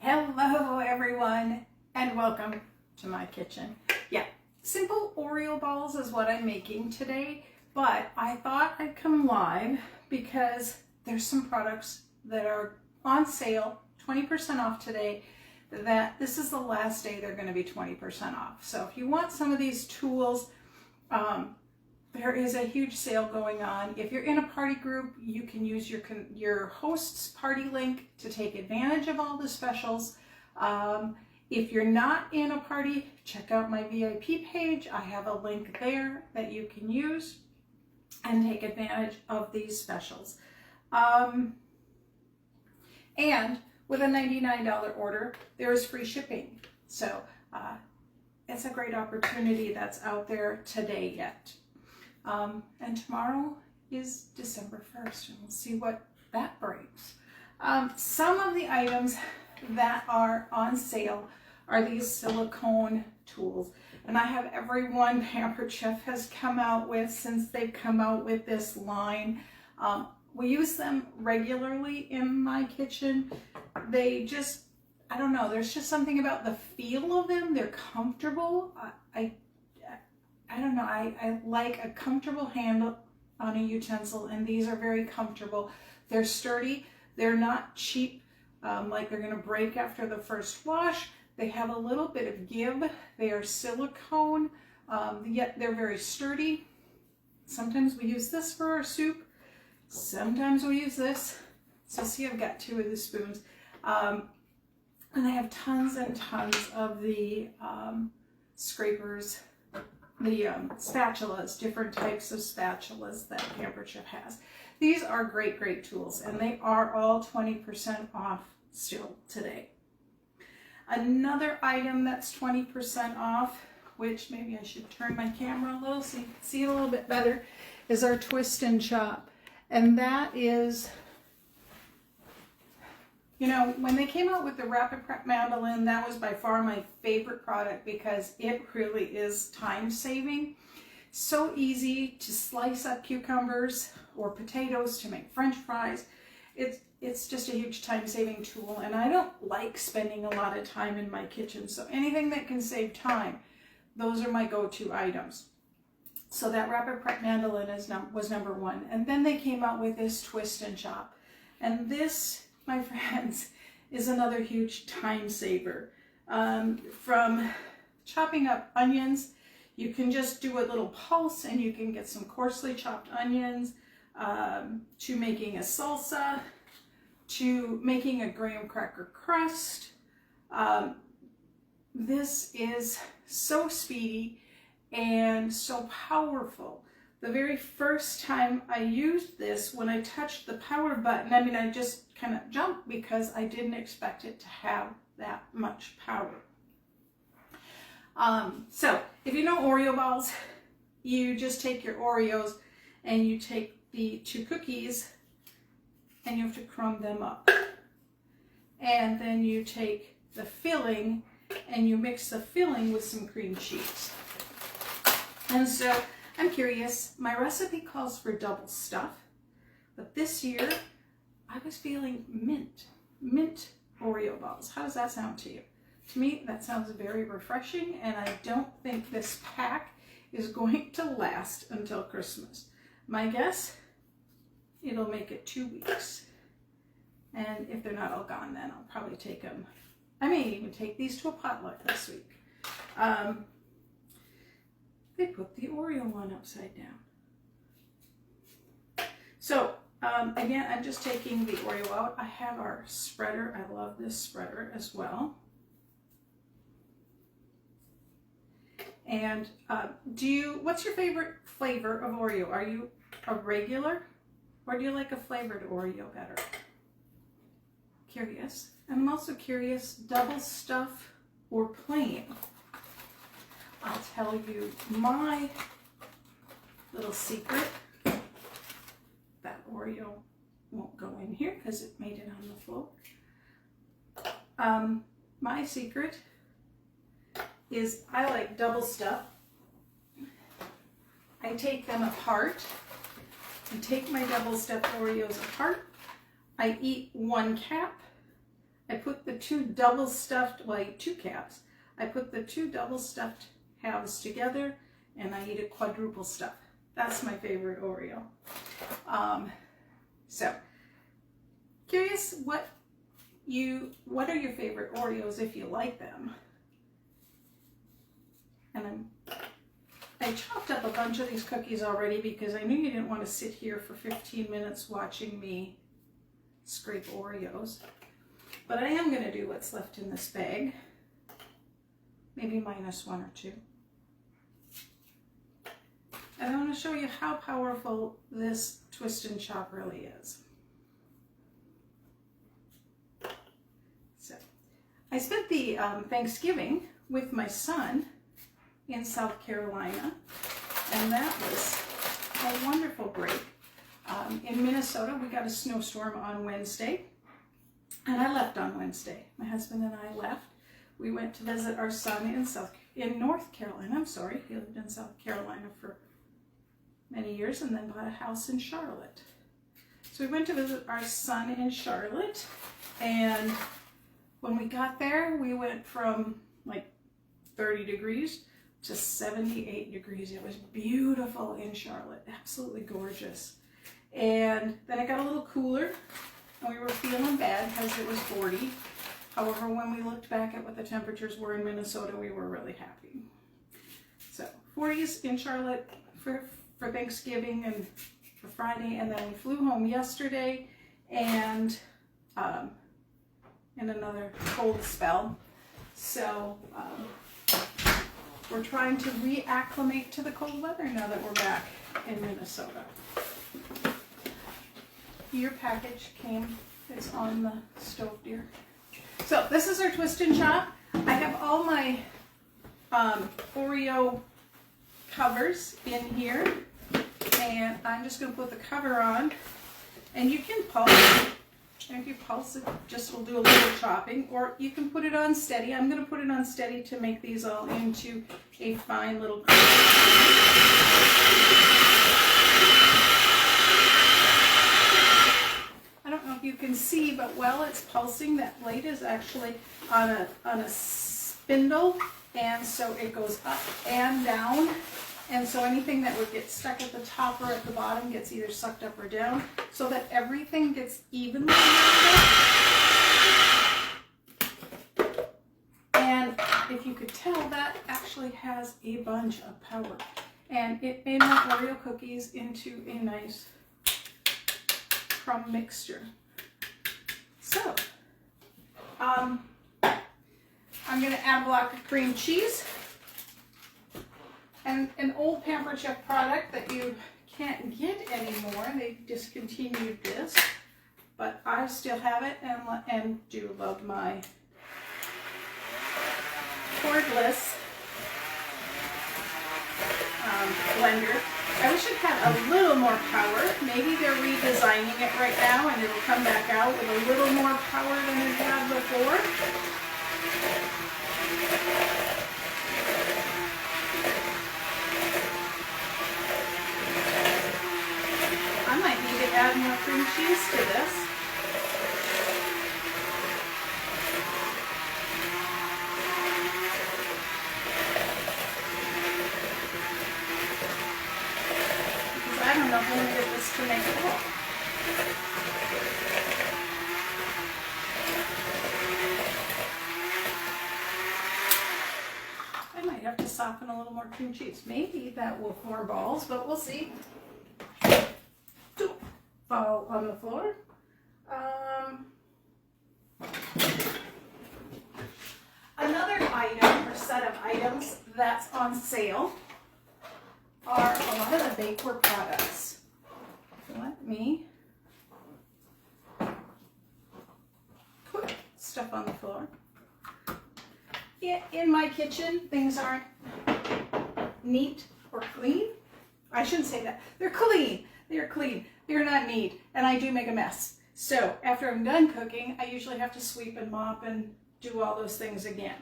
Hello everyone and welcome to my kitchen. Yeah, simple Oreo balls is what I'm making today, but I thought I'd come live because there's some products that are on sale, 20% off today, that this is the last day they're going to be 20% off. So if you want some of these tools, there is a huge sale going on. If you're in a party group, you can use your host's party link to take advantage of all the specials. If you're not in a party, check out my VIP page. I have a link there that you can use and take advantage of these specials. And with a $99 order, there is free shipping. So it's a great opportunity that's out there today yet. And tomorrow is December 1st, and we'll see what that brings. Some of the items that are on sale are these silicone tools, and I have every one Pampered Chef has come out with since they've come out with this line. We use them regularly in my kitchen. They just, I don't know, there's just something about the feel of them. They're comfortable. I don't know, I like a comfortable handle on a utensil, and these are very comfortable. They're sturdy, they're not cheap, like they're gonna break after the first wash. They have a little bit of give. They are silicone, yet they're very sturdy. Sometimes we use this for our soup. Sometimes we use this. So see, I've got two of the spoons. And I have tons and tons of the scrapers, the spatulas, different types of spatulas that Pampered Chef has. These are great tools, and they are all 20% off still today. Another item that's 20% off, which maybe I should turn my camera a little so you can see it a little bit better, is our Twist and Chop. And that is, you know, when they came out with the Rapid Prep Mandolin, that was by far my favorite product because it really is time saving. So easy to slice up cucumbers or potatoes to make French fries. It's just a huge time saving tool, and I don't like spending a lot of time in my kitchen. So anything that can save time, those are my go-to items. So that Rapid Prep Mandolin was number one. And then they came out with this Twist and Chop. And this, my friends, is another huge time saver. From chopping up onions, you can just do a little pulse and you can get some coarsely chopped onions, to making a salsa, to making a graham cracker crust. This is so speedy and so powerful. The very first time I used this, when I touched the power button, I mean, I just kind of jumped because I didn't expect it to have that much power. So if you know Oreo balls, you just take your Oreos and you take the two cookies and you have to crumb them up. And then you take the filling and you mix the filling with some cream cheese. And so I'm curious, my recipe calls for double stuff, but this year I was feeling mint Oreo balls. How does that sound to you? To me, that sounds very refreshing, and I don't think this pack is going to last until Christmas. My guess, it'll make it 2 weeks. And if they're not all gone, then I'll probably take them. I may even take these to a potluck this week. They put the Oreo one upside down. So again, I'm just taking the Oreo out. I have our spreader. I love this spreader as well. And what's your favorite flavor of Oreo? Are you a regular, or do you like a flavored Oreo better? Curious. And I'm also curious, double stuff or plain? I'll tell you my little secret. That Oreo won't go in here because it made it on the floor. My secret is I like double stuff. I take them apart. I take my double stuffed Oreos apart. I eat one cap. I put the two double stuffed, well, I eat 2 calves. I put the 2 double stuffed halves together and I eat a quadruple stuff. That's my favorite Oreo. So, curious what are your favorite Oreos if you like them? And I chopped up a bunch of these cookies already because I knew you didn't want to sit here for 15 minutes watching me scrape Oreos. But I am going to do what's left in this bag. Maybe minus 1 or 2. And I want to show you how powerful this twist and chop really is. So, I spent the Thanksgiving with my son in South Carolina, and that was a wonderful break. In Minnesota, we got a snowstorm on Wednesday, and I left on Wednesday. My husband and I left. We went to visit our son in North Carolina. I'm sorry, he lived in South Carolina for many years and then bought a house in Charlotte. So we went to visit our son in Charlotte, and when we got there, we went from like 30 degrees to 78 degrees. It was beautiful in Charlotte, absolutely gorgeous. And then it got a little cooler, and we were feeling bad because it was 40. However, when we looked back at what the temperatures were in Minnesota, we were really happy. So 40s in Charlotte for Thanksgiving and for Friday, and then we flew home yesterday and in another cold spell. So we're trying to reacclimate to the cold weather now that we're back in Minnesota. Your package came, it's on the stove, dear. So this is our twist and chop. I have all my Oreo covers in here, and I'm just going to put the cover on, and you can pulse it. And if you pulse it, just will do a little chopping, or you can put it on steady. I'm going to put it on steady to make these all into a fine little cream. I don't know if you can see, but while it's pulsing, that blade is actually on a spindle, and so it goes up and down. And so anything that would get stuck at the top or at the bottom gets either sucked up or down, so that everything gets evenly mixed. And if you could tell, that actually has a bunch of power. And it made my Oreo cookies into a nice crumb mixture. So, I'm going to add a block of cream cheese. And an old Pampered Chef product that you can't get anymore. They discontinued this, but I still have it and do love my cordless blender. I wish it had a little more power. Maybe they're redesigning it right now and it'll come back out with a little more power than it had before. Add more cream cheese to this. Because I don't know who did this to make it work. I might have to soften a little more cream cheese. Maybe that will form balls, but we'll see. Fall on the floor. Another item or set of items that's on sale are a lot of the bakeware products. Let me put stuff on the floor. In my kitchen, things aren't neat or clean. I shouldn't say that. They're clean. They're clean. They're not neat, and I do make a mess. So after I'm done cooking, I usually have to sweep and mop and do all those things again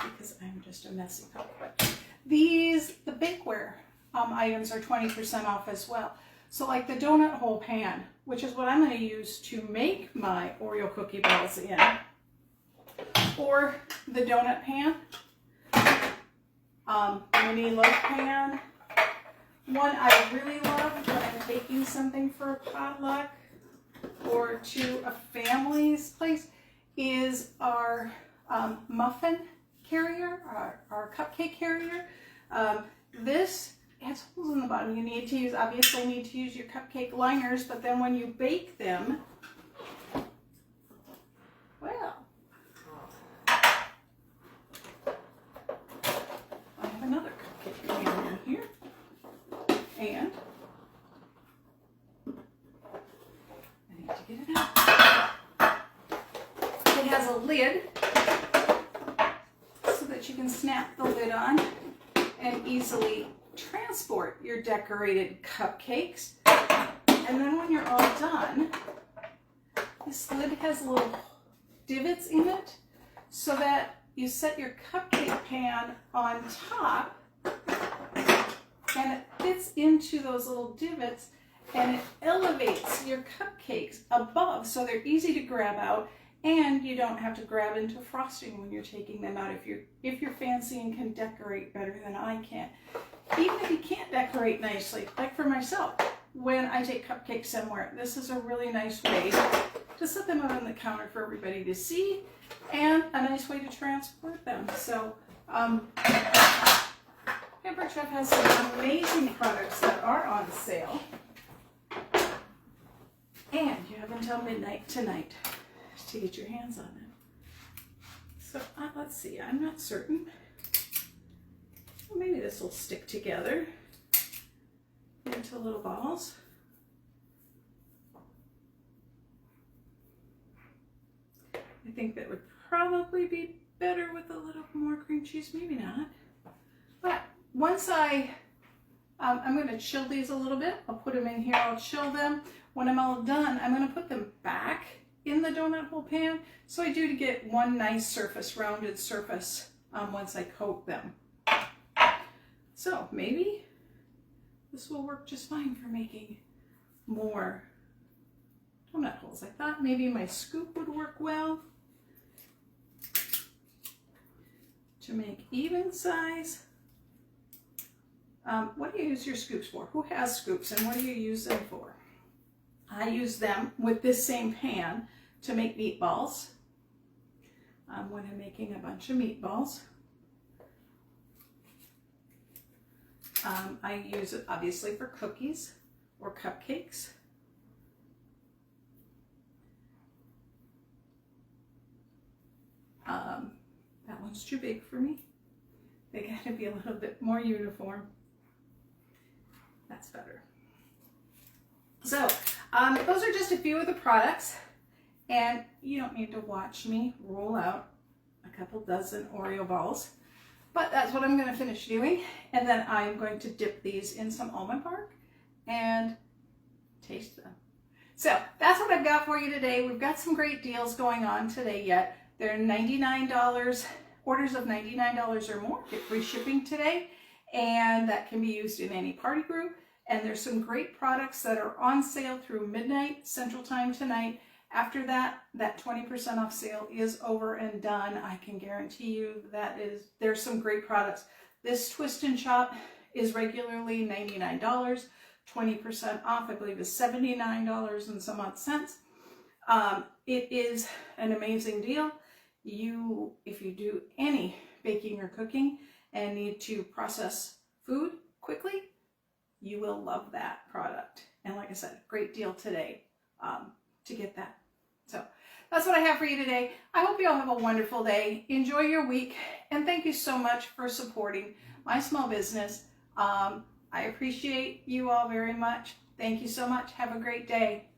because I'm just a messy cook. But the bakeware items are 20% off as well. So like the donut hole pan, which is what I'm going to use to make my Oreo cookie balls in. or the donut pan, mini loaf pan. One I really love when I'm taking something for a potluck or to a family's place is our muffin carrier, our cupcake carrier. This has holes in the bottom. You need to use, obviously need to use your cupcake liners, but then when you bake them, well, I have another cupcake pan in here, and I need to get it out. It has a lid so that you can snap the lid on and easily transport your decorated cupcakes. And then when you're all done, this lid has little divots in it so that you set your cupcake pan on top and it fits into those little divots and it elevates your cupcakes above so they're easy to grab out, and you don't have to grab into frosting when you're taking them out if you're fancy and can decorate better than I can. Even if you can't decorate nicely, like for myself, when I take cupcakes somewhere, this is a really nice way to set them out on the counter for everybody to see, and a nice way to transport them. So, Pampered Chef has some amazing products that are on sale, and you have until midnight tonight to get your hands on them. So let's see, I'm not certain. Well, maybe this will stick together into little balls. I think that would probably be better with a little more cream cheese, maybe not. But once I'm going to chill these a little bit. I'll put them in here, I'll chill them. When I'm all done, I'm going to put them back in the donut hole pan. So I do to get one nice surface, rounded surface, once I coat them. So maybe this will work just fine for making more donut holes. I thought maybe my scoop would work well to make even size. What do you use your scoops for? Who has scoops and what do you use them for? I use them with this same pan to make meatballs when I'm making a bunch of meatballs. I use it obviously for cookies or cupcakes. That one's too big for me. They gotta be a little bit more uniform. That's better. So those are just a few of the products, and you don't need to watch me roll out a couple dozen Oreo balls. But that's what I'm going to finish doing, and then I'm going to dip these in some almond bark and taste them. So that's what I've got for you today. We've got some great deals going on today yet. They're $99, orders of $99 or more get free shipping today, and that can be used in any party group. And there's some great products that are on sale through midnight Central Time tonight. After that, that 20% off sale is over and done. I can guarantee you there's some great products. This Twist and Chop is regularly $99. 20% off, I believe, is $79 and some odd cents. It is an amazing deal. If you do any baking or cooking and need to process food quickly, you will love that product. And like I said, great deal today to get that. So that's what I have for you today. I hope you all have a wonderful day. Enjoy your week. And thank you so much for supporting my small business. I appreciate you all very much. Thank you so much. Have a great day.